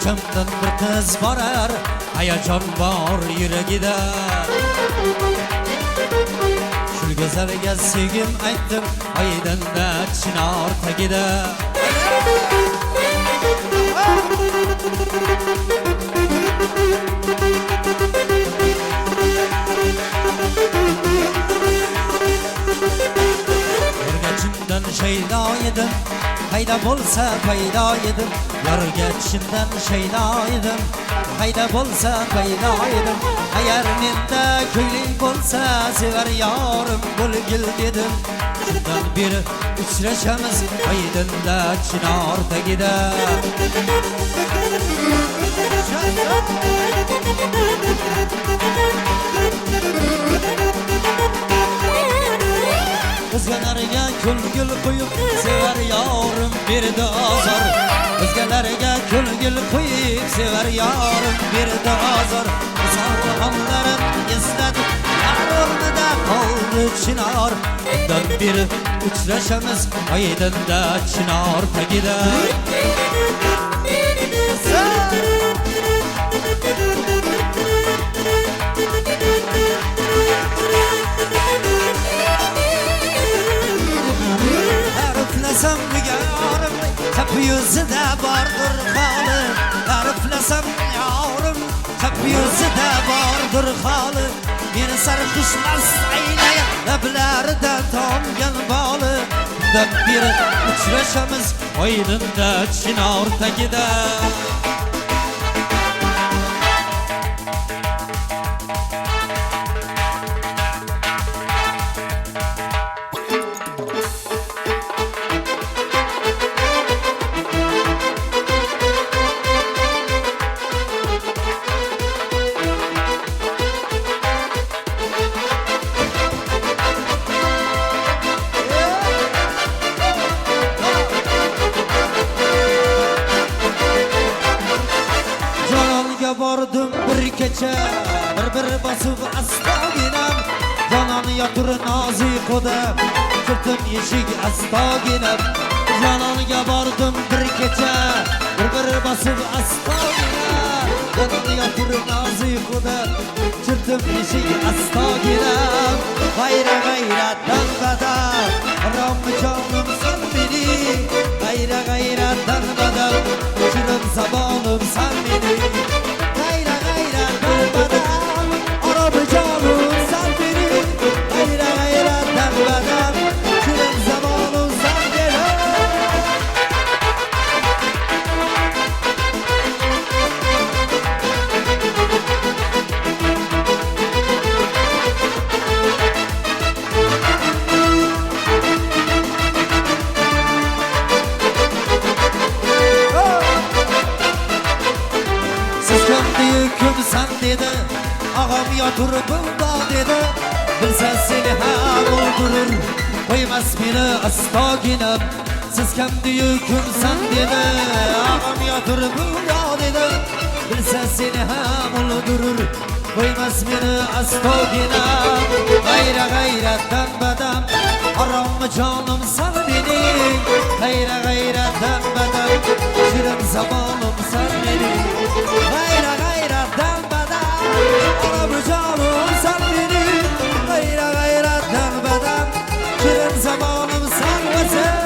ko'ksimdan bir qiz borar, hayajon bor yuragida. Shul go'zalga sevgim aytdim, oydinda chinor tagida. Yorgachimdan shaydo edim, qayda bo'lsa paydo edim. Yorgachimdan shaydo edim, qayda bo'lsa paydo edim. Agar menda ko'ngling bo'lsa, sevar yorim bo'lgil dedim. Shundan beri uchrashamiz oydinda chinor tagida. O'zgalarga ko'ngil qo'yib sevar yorim berdi azor. O'zgalarga ko'ngil qo'yib sevar yorim berdi azor. So'rg'onlarim eslatib qarolimda qoldi chinor. Undan beri uchrashamiz oydinda chinor tagida. Ariflasam yorim kap yuzida bordir holi. Ariflasam yorim kap yuzida bordir holi. Meni sarxushmas aynaga lablarida tomgan boli. Undan beri uchrashamiz oydinda chinor tagida. Bordim bir kecha, bir bosib astoginam. Jonon yotur nozik odam, kirdim eshik astoginam. Jononga bordim bir kecha, bir bosib astoginam. Jonon yotur nozik odam, kirdim eshik astoginam. G'ayratdan badal, Ramjonim san meni. G'ayratdan badal, shirin zabonim san meni. Kimsan dedi, ağam yotur bunda dedi. Bilsa seni ham o'ldirur, qo'ymas meni astoginam. Siz kimdiyu kimsan dedi, ağam yotur bunda dedi. Bilsa seni ham o'ldirur, qo'ymas meni astoginam. G'ayratdan badam, harom jonim san mening. G'ayratdan badam, shirin zabonim san mening. G'ayratdan badam, harom jonim san mening. G'ayratdan badam, shirin zabonim san mening.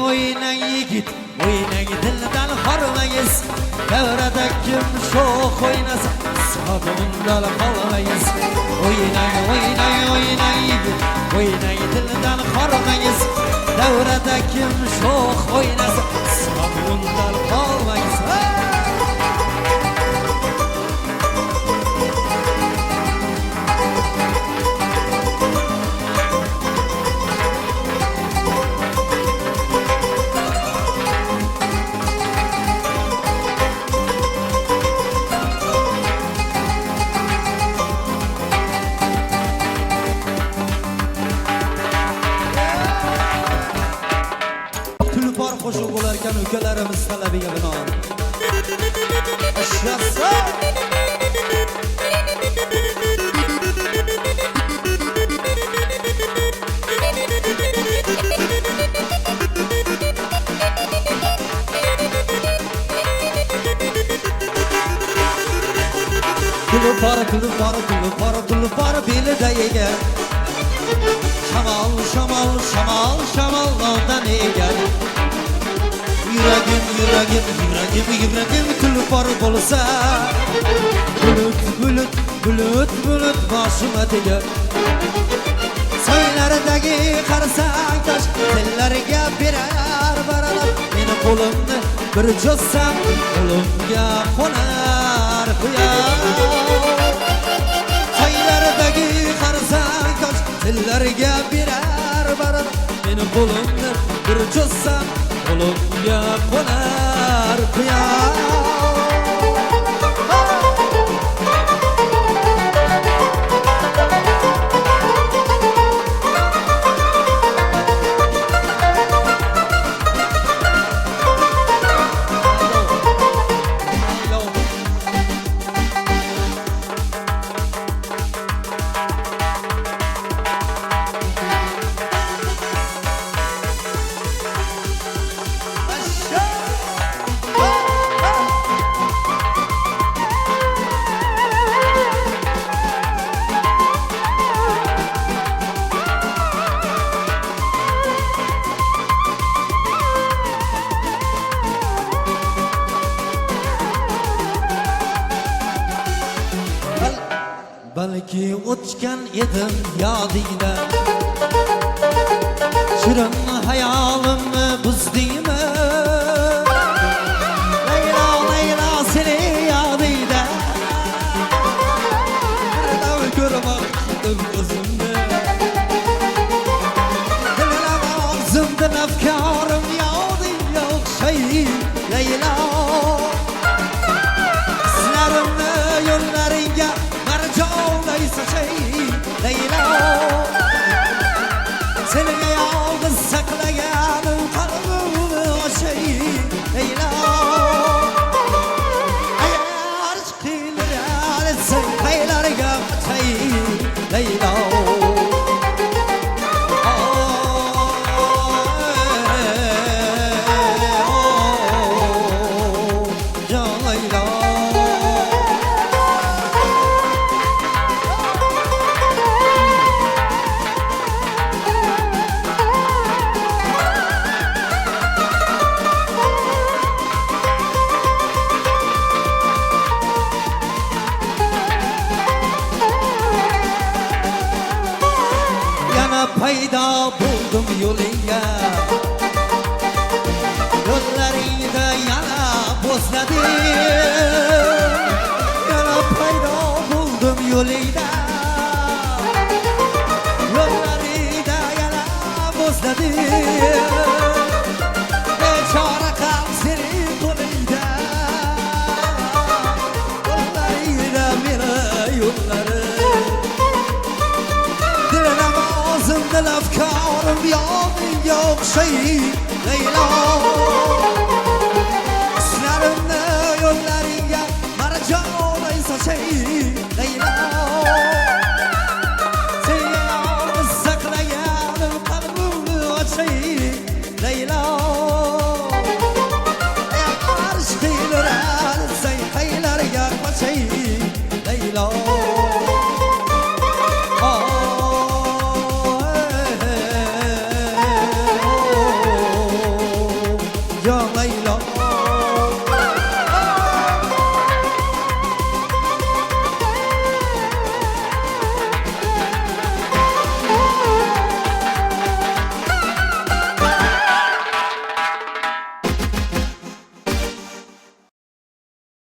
Oynang yigit, oynang dildan hormayız. Davrada kim sho'x o'ynasa, sabundan qolmayız. Oynang yigit, oynang dildan hormayız. Davrada kim sho'x o'ynasa, sabundan qolmayız. ukalarimiz talabiga binoan Ashyosa Tulupar belida egar Shamol nondan egar Yuragim tulupor bo'lsa Bulut boshima tegar Soylaridagi qarsang tosh Tillariga berar baralab Meni qo'limni bir cho'zsam Qo'limga qo'nar quyosh Soylaridagi qarsang tosh Tillariga berar baralab Meni qo'limni bir cho'zsam Qo'limga qo'nar quyosh Balki o'tgan edim yodingda Shirin hayolimni buzdingmi Laylo seni yodingda Birdan ko'rmoqchidim o'zimni Dilim og'zimda nafkorim yodingga o'xshay Laylo Sizlarimni yo'llaringga marjonlay sochay Laylo Senga yolg'iz saqlaganim qalbimni ochay Laylo Agar qiynalib etsang qaylarga qochay Laylo Paydo bo'ldim yo'lingga Yo'llaringda yana bo'zladim Yana paydo bo'ldim yo'lingda Yo'llaringda yana bo'zladim Bechora qalb sening qo'lingda Yo'llaringda meni yo'llarim Lafkorim yodingga o'xshay Laylo Sizlarimni yo'llaringga marjonlay sochay Laylo Senga yolg'iz saqlaganim qalbimni ochay Laylo Agar qiynalib etsang qaylarga qochay Laylo